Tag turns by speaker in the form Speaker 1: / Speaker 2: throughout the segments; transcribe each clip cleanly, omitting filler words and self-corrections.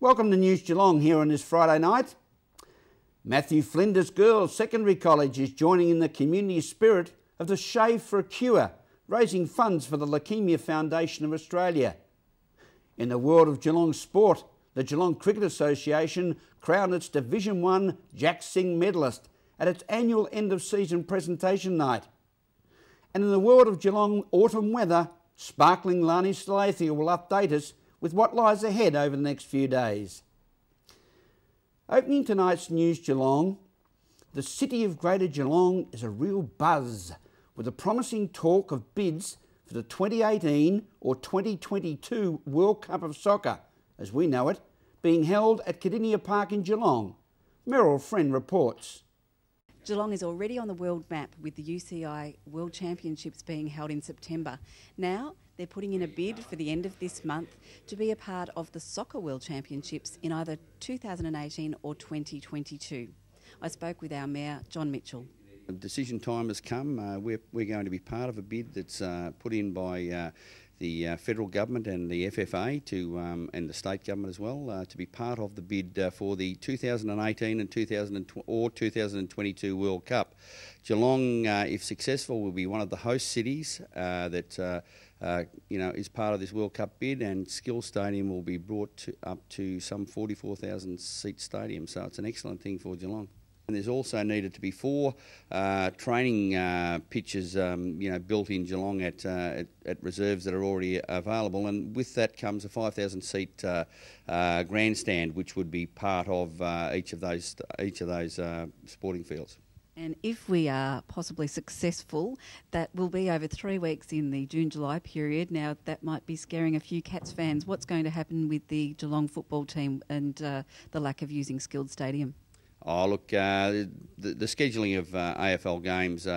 Speaker 1: Welcome to News Geelong here on this Friday night. Matthew Flinders Girls Secondary College is joining in the community spirit of the Shave for a Cure, raising funds for the Leukaemia Foundation of Australia. In the world of Geelong sport, the Geelong Cricket Association crowned its Division 1 Jack Singh medalist at its annual end-of-season presentation night. And in the world of Geelong autumn weather, sparkling Larni Salathiel will update us with what lies ahead over the next few days. Opening tonight's News Geelong, the city of Greater Geelong is a real buzz with a promising talk of bids for the 2018 or 2022 World Cup of Soccer, as we know it, being held at Kardinia Park in Geelong. Meryl Friend reports.
Speaker 2: Geelong is already on the world map with the UCI World Championships being held in September. Now they're putting in a bid for the end of this month to be a part of the Soccer World Championships in either 2018 or 2022. I spoke with our Mayor, John Michell.
Speaker 3: Decision time has come. We're going to be part of a bid that's put in by the federal government and the FFA and the state government as well to be part of the bid for the 2018 and 2022 World Cup. Geelong, if successful, will be one of the host cities that is part of this World Cup bid, and Skills Stadium will be brought up to some 44,000 seat stadium. So it's an excellent thing for Geelong. And there's also needed to be 4 training pitches, built in Geelong at reserves that are already available. And with that comes a 5,000 seat grandstand, which would be part of each of those sporting fields.
Speaker 2: And if we are possibly successful, that will be over 3 weeks in the June-July period. Now, that might be scaring a few Cats fans. What's going to happen with the Geelong football team and the lack of using Skilled Stadium?
Speaker 3: Oh, look, the scheduling of AFL games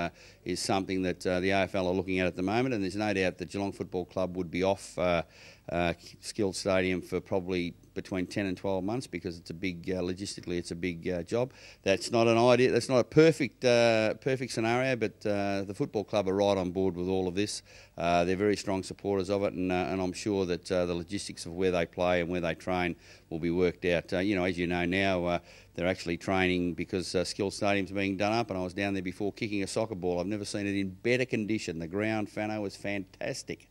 Speaker 3: is something that the AFL are looking at the moment, and there's no doubt the Geelong Football Club would be off Skilled Stadium for probably between 10 and 12 months because it's a big, logistically it's a big job. That's not an idea, that's not a perfect scenario, but the football club are right on board with all of this. They're very strong supporters of it, and I'm sure that the logistics of where they play and where they train will be worked out. As you know now, they're actually training because Skilled Stadium's being done up, and I was down there before kicking a soccer ball. I've never seen it in better condition. The ground, Fano, was fantastic.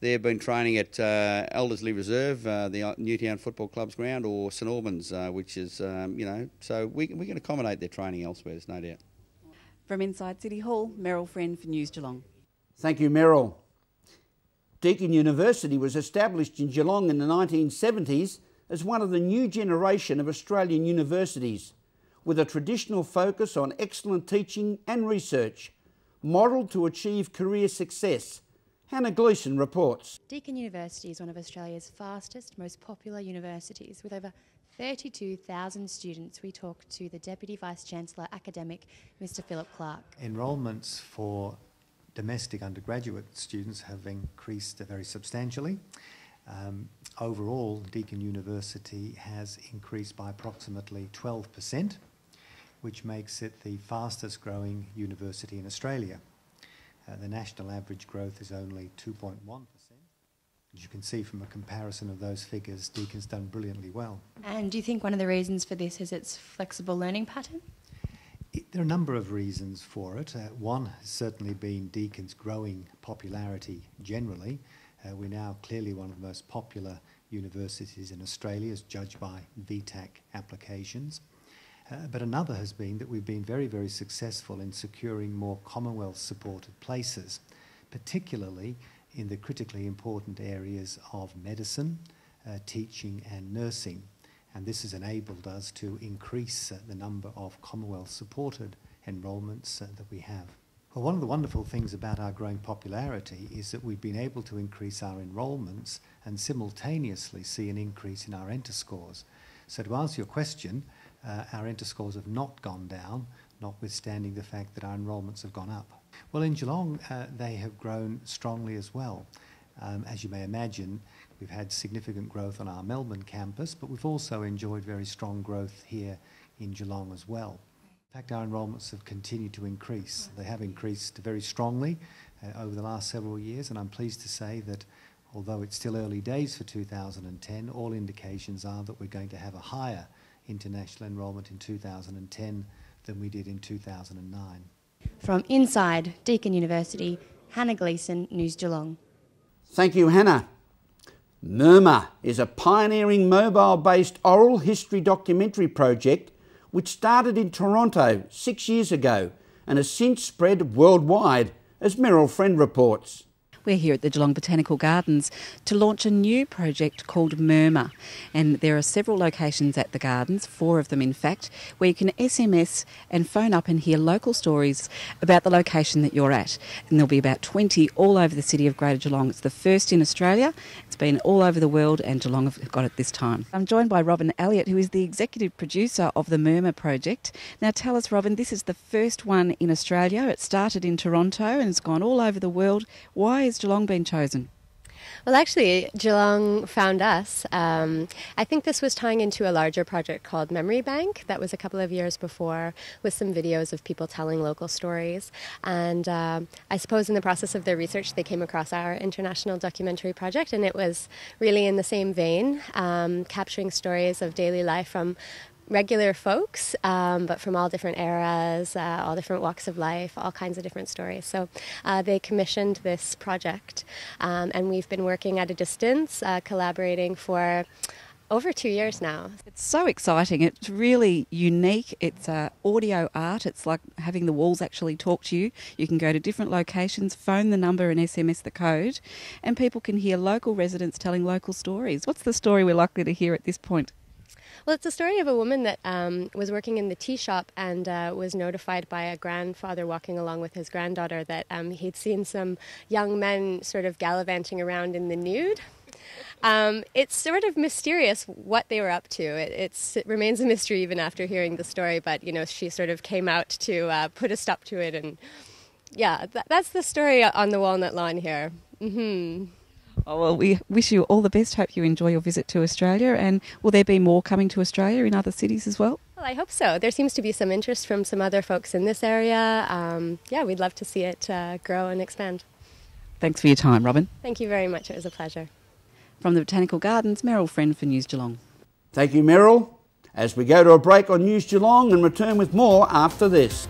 Speaker 3: They've been training at Eldersley Reserve, the Newtown Football Club's ground, or St Albans, which is, so we can accommodate their training elsewhere, there's no doubt.
Speaker 2: From inside City Hall, Meryl Friend for News Geelong.
Speaker 1: Thank you, Meryl. Deakin University was established in Geelong in the 1970s as one of the new generation of Australian universities, with a traditional focus on excellent teaching and research, modelled to achieve career success. Hannah Gleeson reports.
Speaker 4: Deakin University is one of Australia's fastest, most popular universities. With over 32,000 students, we talk to the Deputy Vice-Chancellor Academic, Mr Philip Clark.
Speaker 5: Enrolments for domestic undergraduate students have increased very substantially. Overall, Deakin University has increased by approximately 12%, which makes it the fastest growing university in Australia. The national average growth is only 2.1%. As you can see from a comparison of those figures, Deakin's done brilliantly well.
Speaker 4: And do you think one of the reasons for this is its flexible learning pattern?
Speaker 5: There are a number of reasons for it. One has certainly been Deakin's growing popularity generally. We're now clearly one of the most popular universities in Australia as judged by VTAC applications. But another has been that we've been very, very successful in securing more Commonwealth-supported places, particularly in the critically important areas of medicine, teaching and nursing. And this has enabled us to increase the number of Commonwealth-supported enrolments that we have. Well, one of the wonderful things about our growing popularity is that we've been able to increase our enrolments and simultaneously see an increase in our enter scores. So to answer your question, our enter scores have not gone down, notwithstanding the fact that our enrolments have gone up. Well, in Geelong, they have grown strongly as well. As you may imagine, we've had significant growth on our Melbourne campus, but we've also enjoyed very strong growth here in Geelong as well. In fact, our enrolments have continued to increase. They have increased very strongly over the last several years, and I'm pleased to say that although it's still early days for 2010, all indications are that we're going to have a higher international enrolment in 2010 than we did in 2009.
Speaker 4: From inside Deakin University, Hannah Gleeson, News Geelong.
Speaker 1: Thank you, Hannah. Murmur is a pioneering mobile-based oral history documentary project which started in Toronto 6 years ago and has since spread worldwide, as Meryl Friend reports.
Speaker 2: We're here at the Geelong Botanical Gardens to launch a new project called Murmur, and there are several locations at the gardens, 4 of them in fact, where you can SMS and phone up and hear local stories about the location that you're at. And there'll be about 20 all over the city of Greater Geelong. It's the first in Australia. It's been all over the world, and Geelong have got it this time. I'm joined by Robin Elliott, who is the executive producer of the Murmur project. Now tell us, Robin, this is the first one in Australia. It started in Toronto and it's gone all over the world. Why has Geelong been chosen?
Speaker 6: Well, actually, Geelong found us. I think this was tying into a larger project called Memory Bank that was a couple of years before, with some videos of people telling local stories. And I suppose in the process of their research, they came across our international documentary project, and it was really in the same vein, capturing stories of daily life from regular folks, but from all different eras, all different walks of life, all kinds of different stories. So they commissioned this project, and we've been working at a distance, collaborating for over 2 years now.
Speaker 2: It's so exciting. It's really unique. It's audio art. It's like having the walls actually talk to you. You can go to different locations, phone the number and SMS the code, and people can hear local residents telling local stories. What's the story we're likely to hear at this point?
Speaker 6: Well, it's a story of a woman that was working in the tea shop and was notified by a grandfather walking along with his granddaughter that he'd seen some young men sort of gallivanting around in the nude. It's sort of mysterious what they were up to. It remains a mystery even after hearing the story, but, you know, she sort of came out to put a stop to it. And, yeah, that's the story on the walnut lawn here. Mm-hmm.
Speaker 2: Oh, well, we wish you all the best. Hope you enjoy your visit to Australia. And will there be more coming to Australia in other cities as well?
Speaker 6: Well, I hope so. There seems to be some interest from some other folks in this area. Yeah, we'd love to see it grow and expand.
Speaker 2: Thanks for your time, Robin.
Speaker 6: Thank you very much. It was a pleasure.
Speaker 2: From the Botanical Gardens, Meryl Friend for News Geelong.
Speaker 1: Thank you, Meryl. As we go to a break on News Geelong and return with more after this.